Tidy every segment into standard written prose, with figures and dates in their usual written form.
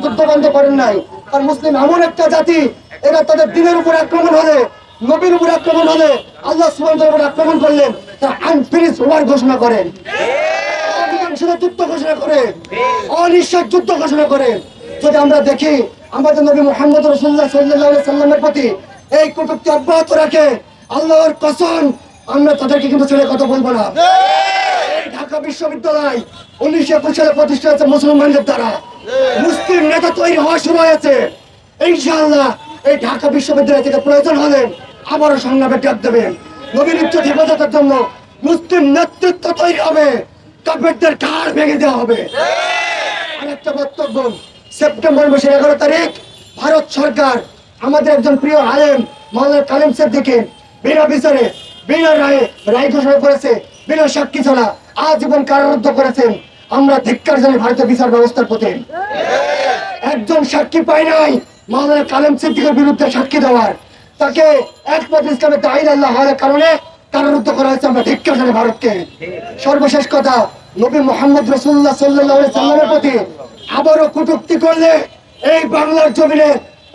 যুদ্ধ বন্ধ করেন নাই। আর মুসলিম এমন একটা জাতি, এরা তাদের দিনের উপর আক্রমণ হলে, নবীর উপর আক্রমণ হলে, আল্লাহ সুবহানাহু ওয়া তাআলার উপর আক্রমণ করলেন, তারা আনফিনিশ ওয়ার ঘোষণা করেন, অমীমাংসিত যুদ্ধ ঘোষণা করে, অনিশ্চিত যুদ্ধ ঘোষণা করে। যদি আমরা দেখি আমাদের নবী মুহাম্মদ রাসূলুল্লাহ সাল্লাল্লাহু আলাইহি সাল্লামের প্রতি এই কটূক্তি অব্যাহত রাখে, আল্লাহর কসম আমরা তাদেরকে কিন্তু ছেড়ে কথা বলবো না। ঢাকা বিশ্ববিদ্যালয় 1921 সালে প্রতিষ্ঠা হয়েছে মুসলমানদের দ্বারা, মুসলিম নেতা তৈরি হওয়া শুরু হয়েছে। ইনশাআল্লাহ এই ঢাকা বিশ্ববিদ্যালয় থেকে প্রয়োজন হলে আবারও সংগ্রামে ডাক দেবেন। নবীর ইজ্জত হেফাজতের জন্য মুসলিম নেতৃত্ব তৈরি হবে, কাফেরদের ঘাড় ভেঙে দেওয়া হবে। আরেকটা বক্তব্য, সেপ্টেম্বর মাসের 11 তারিখ ভারত সরকার আমাদের একজন প্রিয় আলেম মাওলানা কালিম সিদ্দিকী বিনা বিচারে বিনা রায় ঘোষণা করেছে, বিনা সাক্ষী ছাড়া আজীবন কারারুদ্ধ করেছেন। আমরা ধিক্কার জানাই ভারতের বিচার ব্যবস্থার প্রতি। একজন সাক্ষী পায় নাই মাওলানা কালিম সিদ্দিকীর বিরুদ্ধে সাক্ষী দেওয়ার, তাকে একমাত্র ইসলামের দাঈ আল্লাহ হওয়ার কারণে কারারুদ্ধ করা হয়েছে। আমরা ধিক্কার জানাই ভারতকে। সর্বশেষ কথা, নবী মুহাম্মদ রাসূলুল্লাহ সাল্লাল্লাহু আলাইহি সাল্লামের প্রতি আবারও কটূক্তি করলে এই বাংলার জমিনে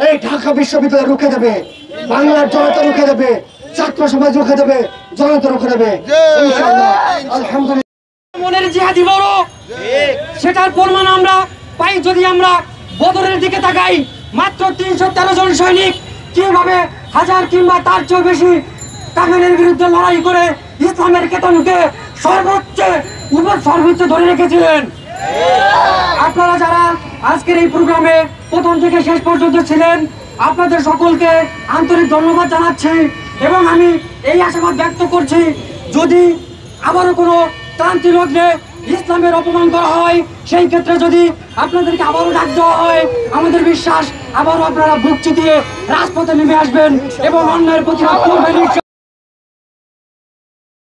এই ঢাকা বিশ্ববিদ্যালয় রুখে দেবে, বাংলার জনতা রুখে দেবে, ছাত্র সমাজ রুখে দেবে, জনতা রুখে দেবে ইনশাআল্লাহ। আলহামদুলিল্লাহ। মনের জিহাদি বড়, সেটার প্রমাণ আমরা পাই যদি আমরা বদরের দিকে তাকাই। মাত্র 313 জন সৈনিক কিভাবে হাজার কিংবা তার চেয়ে বেশি কাফেরের বিরুদ্ধে লড়াই করে ইসলামের কেতনকে সর্বোচ্চ ধরে রেখেছিলেন। আপনারা যারা আজকের এই প্রোগ্রামে প্রথম থেকে শেষ পর্যন্ত ছিলেন, আপনাদের সকলকে আন্তরিক ধন্যবাদ জানাচ্ছি এবং আমি এই আশাবাদ ব্যক্ত করছি, যদি আবারও কোনো ক্রান্তি লগ্নে ইসলামের অপমান করা হয়, সেই ক্ষেত্রে যদি আপনাদেরকে আবারও ডাক দেওয়া হয়, আমাদের বিশ্বাস আবারও আপনারা বুক চিতিয়ে রাজপথে নেমে আসবেন এবং অন্যায়ের প্রতিবাদ করবেন।